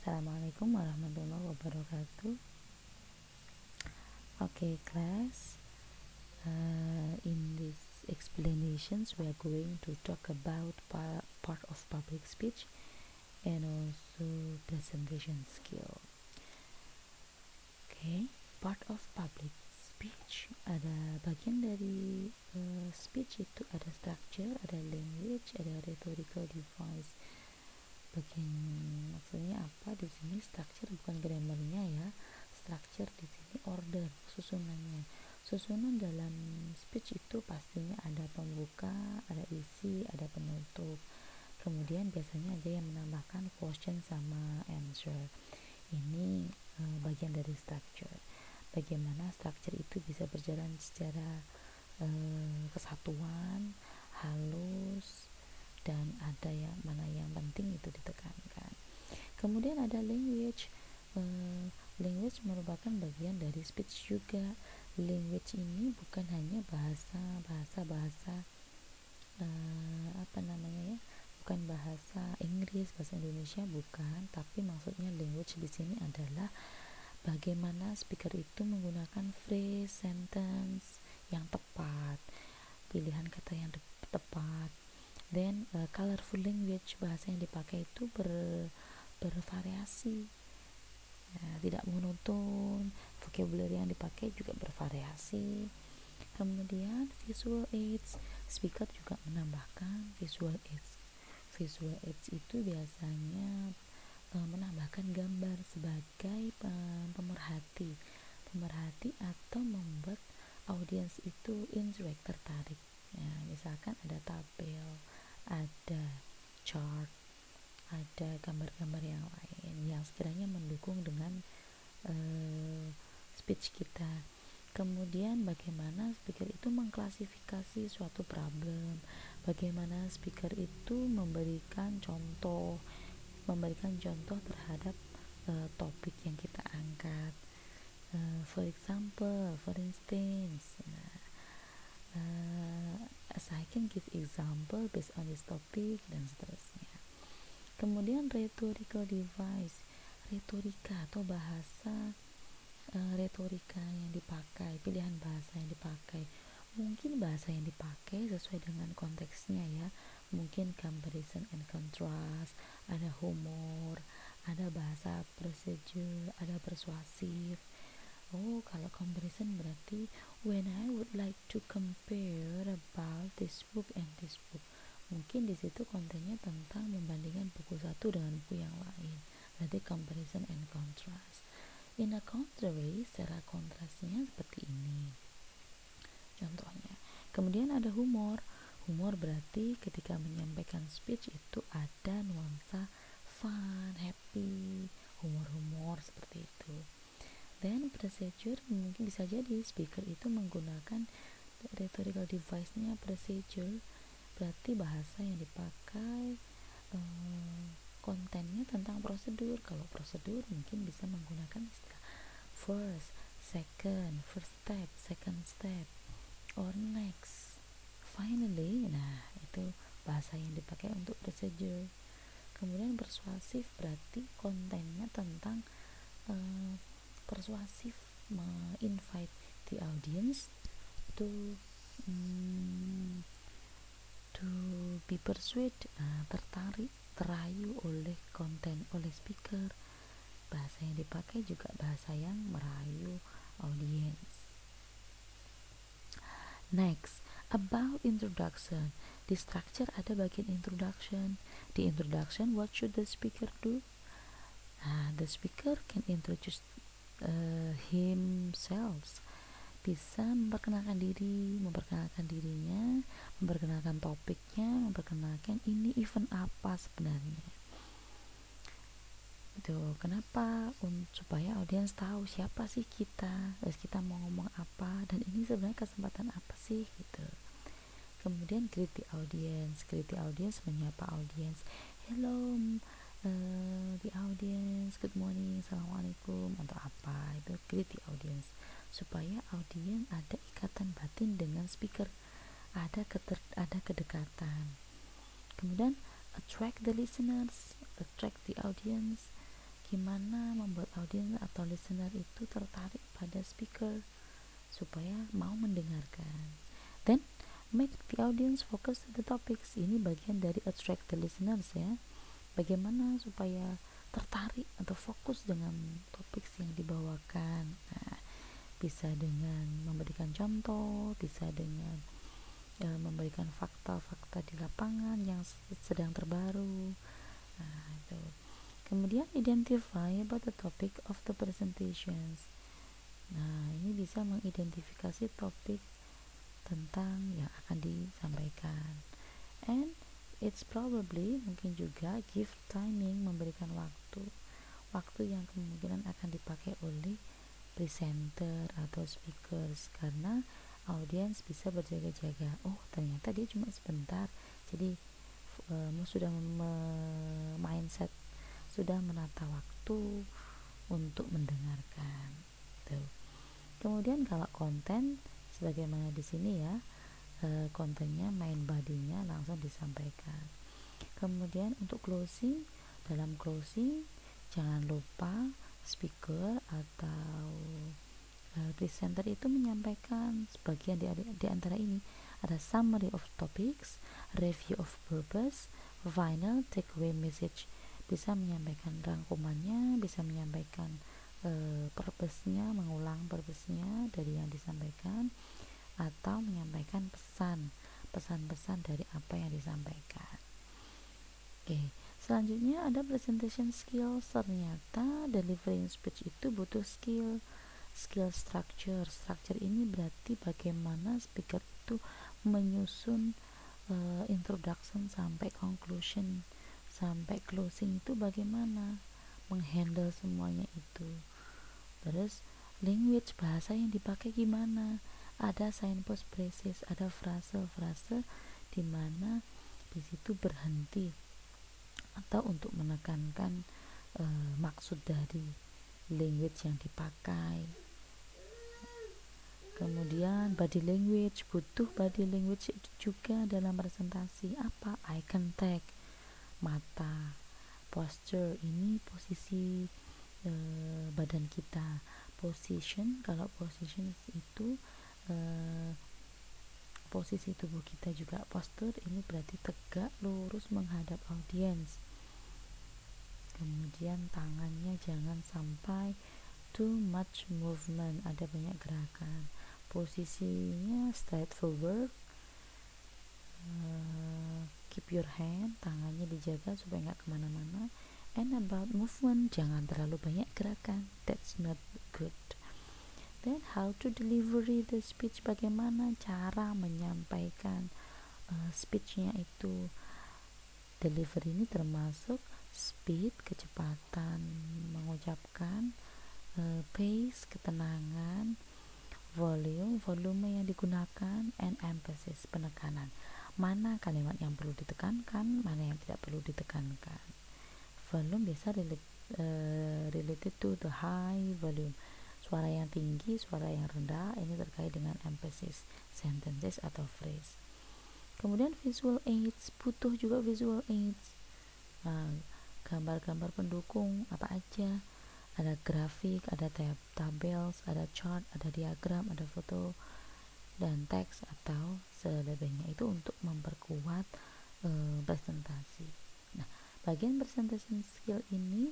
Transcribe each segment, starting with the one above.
Assalamualaikum warahmatullahi wabarakatuh. Okay, class. In these explanations, we are going to talk about part of public speech and also presentation skill. Okay, part of public speech ada bagian dari speech itu ada structure, ada language, ada rhetorical device. Bagian maksudnya apa di sini? Structure bukan grammarnya ya. Structure di sini order, susunannya. Susunan dalam speech itu pastinya ada pembuka, ada isi, ada penutup. Kemudian biasanya ada yang menambahkan question sama answer. Ini bagian dari structure. Bagaimana structure itu bisa berjalan secara kesatuan, halus, dan ada yang mana yang penting itu ditekankan. Kemudian ada language. Language merupakan bagian dari speech juga. Language ini bukan hanya bahasa bukan bahasa Inggris, bahasa Indonesia bukan, tapi maksudnya language di sini adalah bagaimana speaker itu menggunakan phrase, sentence yang tepat, pilihan kata yang tepat. Then colorful language, bahasa yang dipakai itu bervariasi, tidak monoton, vocabulary yang dipakai juga bervariasi. Kemudian visual aids, speaker juga menambahkan visual aids. Visual aids itu biasanya menambahkan gambar sebagai pemerhati atau membuat audiens itu interact, tertarik. Misalkan ada tabel, ada chart, ada gambar-gambar yang lain yang sekiranya mendukung dengan speech kita. Kemudian bagaimana speaker itu mengklasifikasi suatu problem, bagaimana speaker itu memberikan contoh terhadap topik yang kita angkat. For instance, as I can give example based on this topic dan seterusnya. Kemudian rhetorical device, retorika atau bahasa retorika yang dipakai, pilihan bahasa yang dipakai. Mungkin bahasa yang dipakai sesuai dengan konteksnya ya. Mungkin comparison and contrast, ada humor, ada bahasa procedure, ada persuasif. Oh, kalau comparison berarti when I would like to compare about this book and this book. Mungkin di situ kontennya tentang membandingkan buku satu dengan buku yang lain. Berarti comparison and contrast. In a contrary, secara kontrasnya seperti ini. Contohnya. Kemudian ada humor. Humor berarti ketika menyampaikan speech itu ada nuansa fun, happy, humor seperti itu. Dan procedure mungkin bisa jadi speaker itu menggunakan rhetorical device-nya procedure, berarti bahasa yang dipakai kontennya tentang prosedur. Kalau prosedur mungkin bisa menggunakan istilah first step, second step, or next, finally. Nah, itu bahasa yang dipakai untuk procedure. Kemudian persuasif berarti kontennya tentang persuasif, invite the audience to be persuaded, tertarik, terayu oleh konten, oleh speaker. Bahasa yang dipakai juga bahasa yang merayu audience. Next, about introduction. Di structure ada bagian introduction. Di introduction, what should the speaker do? The speaker can introduce himself, bisa memperkenalkan dirinya, memperkenalkan topiknya, memperkenalkan ini event apa sebenarnya. Itu kenapa? Supaya audiens tahu siapa sih kita, terus kita mau ngomong apa, dan ini sebenarnya kesempatan apa sih gitu. Kemudian greet the audience, menyapa audiens. Hello the audience, good morning, assalamualaikum, atau apa, itu greet the audience, supaya audiens ada ikatan batin dengan speaker, ada kedekatan. Kemudian attract the listeners, attract the audience, bagaimana membuat audiens atau listener itu tertarik pada speaker supaya mau mendengarkan. Then make the audience focus to the topics. Ini bagian dari attract the listeners ya. Bagaimana supaya tertarik atau fokus dengan topik yang dibawakan. Nah, bisa dengan memberikan contoh, bisa dengan memberikan fakta-fakta di lapangan yang sedang terbaru. Nah, itu. Kemudian identify about the topic of the presentations. Nah, ini bisa mengidentifikasi topik tentang yang akan disampaikan. And it's probably mungkin juga give timing, memberikan waktu yang kemungkinan akan dipakai oleh presenter atau speakers, karena audiens bisa berjaga-jaga. Oh, ternyata dia cuma sebentar. Jadi sudah mindset, sudah menata waktu untuk mendengarkan. Tuh. Kemudian kalau konten sebagaimana di sini ya, kontennya main body-nya langsung disampaikan. Kemudian untuk closing, dalam closing jangan lupa speaker atau presenter itu menyampaikan sebagian di antara ini. Ada summary of topics, review of purpose, final takeaway message. Bisa menyampaikan rangkumannya, bisa menyampaikan purpose-nya, mengulang purpose-nya dari yang disampaikan, atau menyampaikan pesan-pesan dari apa yang disampaikan. Oke, selanjutnya ada presentation skills. Ternyata delivering speech itu butuh skill structure. Structure ini berarti bagaimana speaker itu menyusun introduction sampai conclusion, sampai closing itu bagaimana menghandle semuanya itu. Terus language, bahasa yang dipakai gimana, ada signpost phrases, ada frase-frase di mana di situ berhenti atau untuk menekankan maksud dari language yang dipakai. Kemudian body language, butuh body language juga dalam presentasi. Apa? Eye contact, mata, posture, ini posisi badan kita. Position, kalau position itu posisi tubuh kita juga. Posture ini berarti tegak, lurus menghadap audiens. Kemudian tangannya jangan sampai too much movement, ada banyak gerakan. Posisinya straight forward, keep your hand, tangannya dijaga supaya nggak kemana-mana. And about movement, jangan terlalu banyak gerakan, that's not good. Then how to deliver the speech, bagaimana cara menyampaikan speechnya itu. Delivery ini termasuk speed, kecepatan mengucapkan, pace, ketenangan, volume yang digunakan, and emphasis, penekanan. Mana kalimat yang perlu ditekankan, mana yang tidak perlu ditekankan. Volume biasa related to the high volume, suara yang tinggi, suara yang rendah, ini terkait dengan emphasis, sentences atau phrase. Kemudian visual aids, butuh juga visual aids. Nah, gambar-gambar pendukung apa aja, ada grafik, ada tabel, ada chart, ada diagram, ada foto dan teks atau selebihnya, itu untuk memperkuat presentasi. Nah, bagian presentation skill ini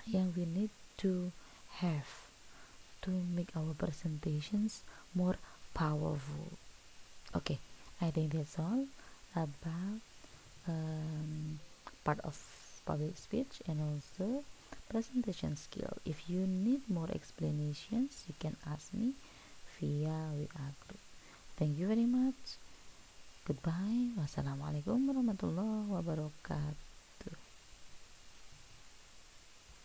yang we need to have to make our presentations more powerful. Okay, I think that's all about part of public speech and also presentation skill. If you need more explanations, you can ask me via WA group. Thank you very much. Goodbye. Wassalamualaikum warahmatullahi wabarakatuh.